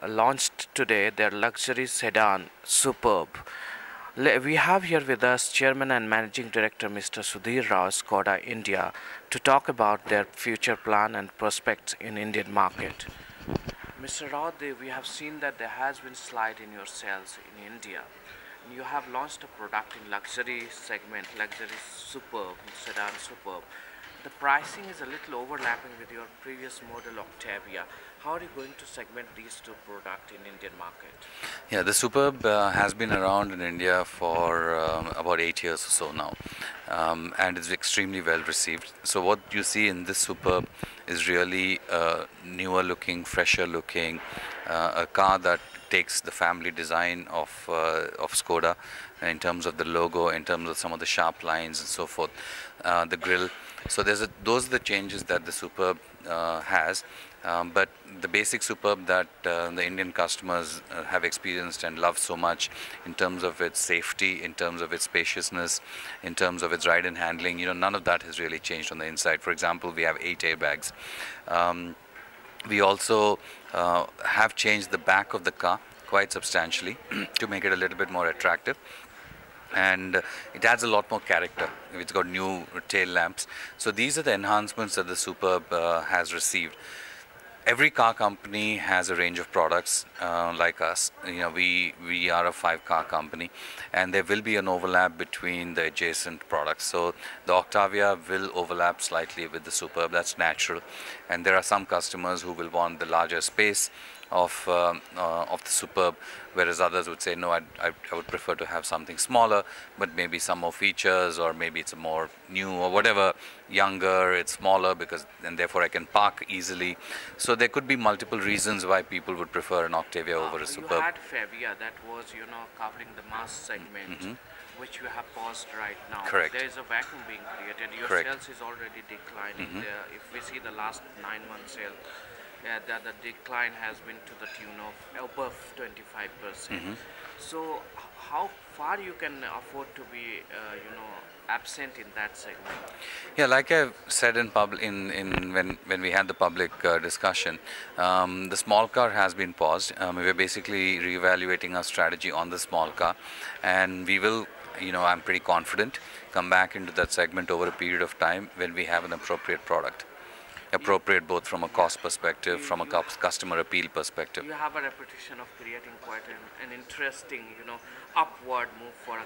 launched today their luxury sedan Superb. We have here with us Chairman and Managing Director Mr. Sudhir Rao, Skoda India, to talk about their future plan and prospects in Indian market. Mr. Rao, we have seen that there has been slide in your sales in India. You have launched a product in luxury segment, luxury Superb, sedan Superb. The pricing is a little overlapping with your previous model Octavia. How are you going to segment these two products in Indian market? Yeah, the Superb has been around in India for about 8 years or so now, and it's extremely well received. So what you see in this Superb is really newer looking, fresher looking, a car that takes the family design of Skoda in terms of the logo, in terms of some of the sharp lines and so forth, the grille. So those are the changes that the Superb has. But the basic Superb that the Indian customers have experienced and love so much in terms of its safety, in terms of its spaciousness, in terms of its ride and handling, none of that has really changed on the inside. For example, we have 8 airbags. We also have changed the back of the car quite substantially to make it a little bit more attractive. And it adds a lot more character. It's got new tail lamps. So these are the enhancements that the Superb has received. Every car company has a range of products like us. We are a 5-car company, and there will be an overlap between the adjacent products. So the Octavia will overlap slightly with the Superb. That's natural. And there are some customers who will want the larger space of the Superb, whereas others would say no, I would prefer to have something smaller, but maybe some more features, or maybe it's a more new or whatever, younger, it's smaller and therefore I can park easily. So there could be multiple reasons why people would prefer an Octavia over a Superb. You had Fabia that was covering the mass segment, which you have paused right now. Correct. There is a vacuum being created. Your Correct. sales is already declining. If we see the last 9-month sale, the decline has been to the tune of above 25%. So how far you can afford to be absent in that segment? Yeah, like I said in public, when we had the public discussion, the small car has been paused. We're basically reevaluating our strategy on the small car, and we will, I'm pretty confident, come back into that segment over a period of time when we have an appropriate product. Appropriate both from a cost perspective, from a customer appeal perspective. You have a reputation of creating quite an interesting, upward move for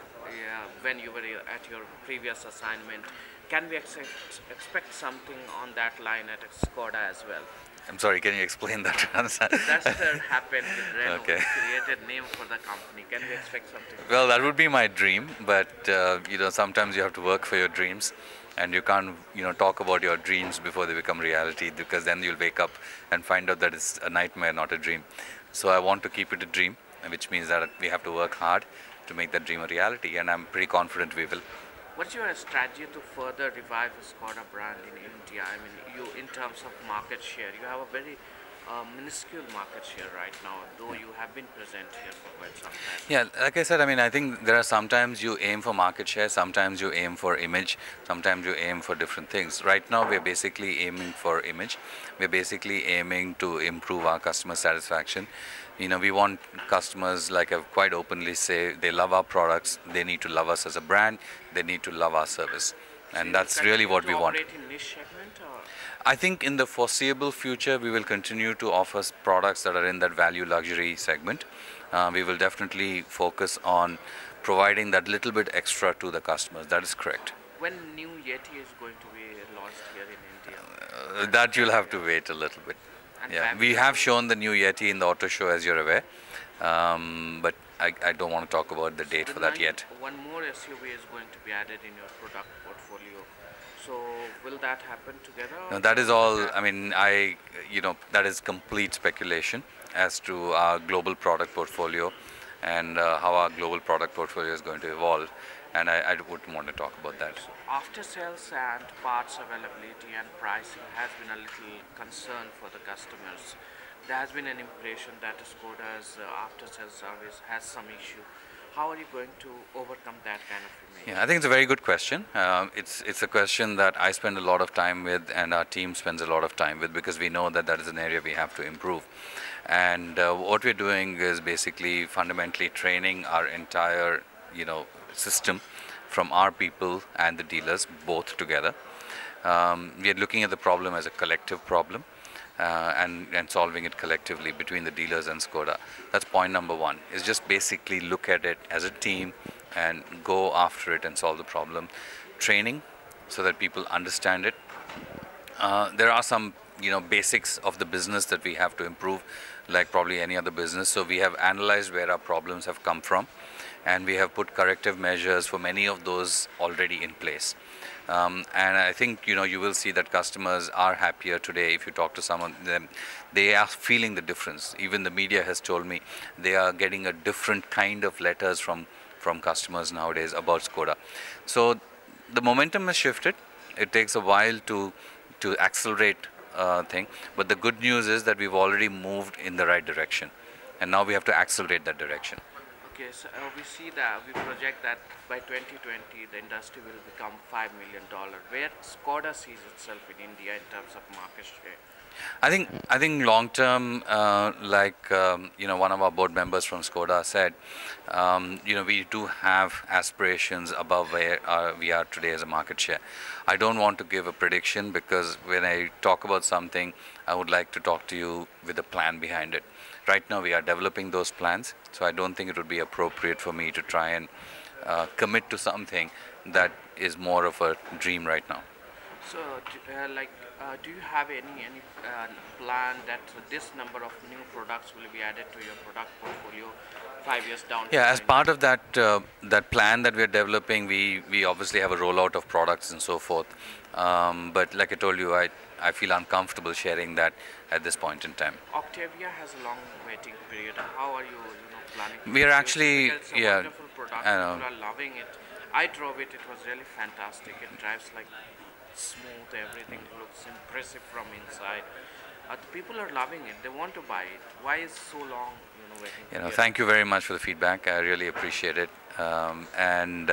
when you were at your previous assignment. Can we expect something on that line at Skoda as well? I'm sorry, can you explain that? That's what happened with Renault. Okay. Created name for the company. Can we expect something? Well, that would be my dream, but sometimes you have to work for your dreams. And you can't, talk about your dreams before they become reality, because then you'll wake up and find out that it's a nightmare, not a dream. So I want to keep it a dream, which means that we have to work hard to make that dream a reality, and I'm pretty confident we will. What's your strategy to further revive the Skoda brand in India? I mean, in terms of market share, you have a very minuscule market share right now, though you have been present here for quite some time. Yeah, like I said, I think there are sometimes you aim for market share, sometimes you aim for image, sometimes you aim for different things. Right now, we're basically aiming for image. We're basically aiming to improve our customer satisfaction. We want customers, like I quite openly say, they love our products, they need to love us as a brand, they need to love our service. And that's really what we want. In niche segment, or? I think in the foreseeable future, we will continue to offer products that are in that value luxury segment. We will definitely focus on providing that little bit extra to the customers. That is correct. When new Yeti is going to be launched here in India? That you'll have to wait a little bit. Yeah, we have shown the new Yeti in the auto show, as you're aware, but I don't want to talk about the date for that yet. One more SUV is going to be added in your product portfolio. So will that happen together? No, that is all. That is complete speculation as to our global product portfolio and how our global product portfolio is going to evolve. And I wouldn't want to talk about that. So after sales and parts availability and pricing has been a little concern for the customers. There has been an impression that Skoda's after sales service has some issue. How are you going to overcome that kind of image? Yeah, I think it's a very good question. It's a question that I spend a lot of time with, and our team spends a lot of time with, because we know that that is an area we have to improve. And what we're doing is basically fundamentally training our entire, system from our people and the dealers both together. We are looking at the problem as a collective problem, and solving it collectively between the dealers and Skoda. That's point number one, is just basically look at it as a team and go after it and solve the problem. Training so that people understand it. There are some basics of the business that we have to improve, like probably any other business. So we have analyzed where our problems have come from, and we have put corrective measures for many of those already in place. And I think you will see that customers are happier today. If you talk to some of them, they are feeling the difference. Even the media has told me they are getting a different kind of letters from customers nowadays about Skoda. So the momentum has shifted. It takes a while to accelerate thing, but the good news is that we've already moved in the right direction, and now we have to accelerate that direction. Okay, so we see that we project that by 2020 the industry will become $5 million. Where Skoda sees itself in India in terms of market share? I think long term, one of our board members from Skoda said, we do have aspirations above where we are today as a market share. I don't want to give a prediction, because when I talk about something, I would like to talk to you with a plan behind it. Right now we are developing those plans, so I don't think it would be appropriate for me to try and commit to something that is more of a dream right now. So, do you have any plan that this number of new products will be added to your product portfolio 5 years down the Yeah, line? as part of that plan that we're developing, we obviously have a rollout of products and so forth. But like I told you, I feel uncomfortable sharing that at this point in time. Octavia has a long waiting period. How are you, planning to We are introduce it? actually, Because it's a yeah, wonderful product. I know. People are loving it. I drove it. It was really fantastic. It drives like smooth. Everything looks impressive from inside. The people are loving it. They want to buy it. Why is so long, waiting period? Thank you very much for the feedback. I really appreciate it. And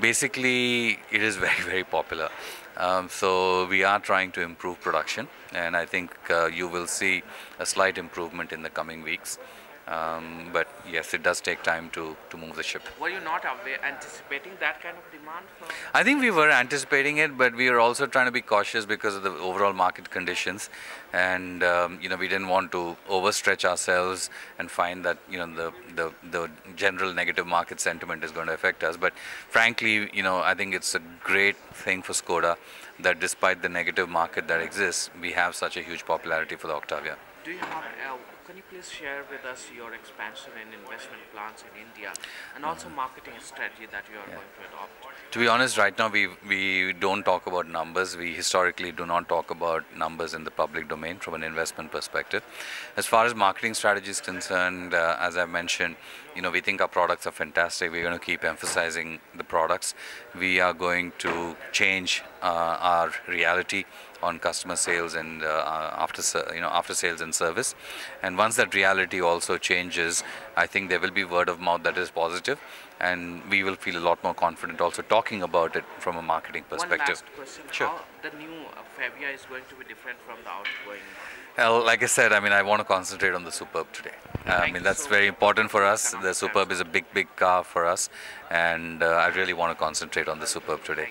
basically, it is very, very popular. So we are trying to improve production, and I think you will see a slight improvement in the coming weeks. But yes, it does take time to move the ship. Were you not anticipating that kind of demand for? I think we were anticipating it, but we were also trying to be cautious because of the overall market conditions, and we didn't want to overstretch ourselves and find that the general negative market sentiment is going to affect us. But frankly, I think it's a great thing for Skoda that despite the negative market that exists, we have such a huge popularity for the Octavia. Do you have? Can you please share with us your expansion and investment plans in India, and also marketing strategy that you are going to adopt? To be honest, right now we don't talk about numbers. We historically do not talk about numbers in the public domain from an investment perspective. As far as marketing strategy is concerned, as I mentioned, we think our products are fantastic. We're going to keep emphasizing the products. We are going to change our reality on customer sales and after sales and service. And once that reality also changes, I think there will be word of mouth that is positive, and we will feel a lot more confident also talking about it from a marketing perspective. One last question. Sure. How the new Fabia is going to be different from the outgoing? Well, like I said, I want to concentrate on the Superb today. That's very important for us. The Superb is a big, big car for us, and I really want to concentrate on the Superb today.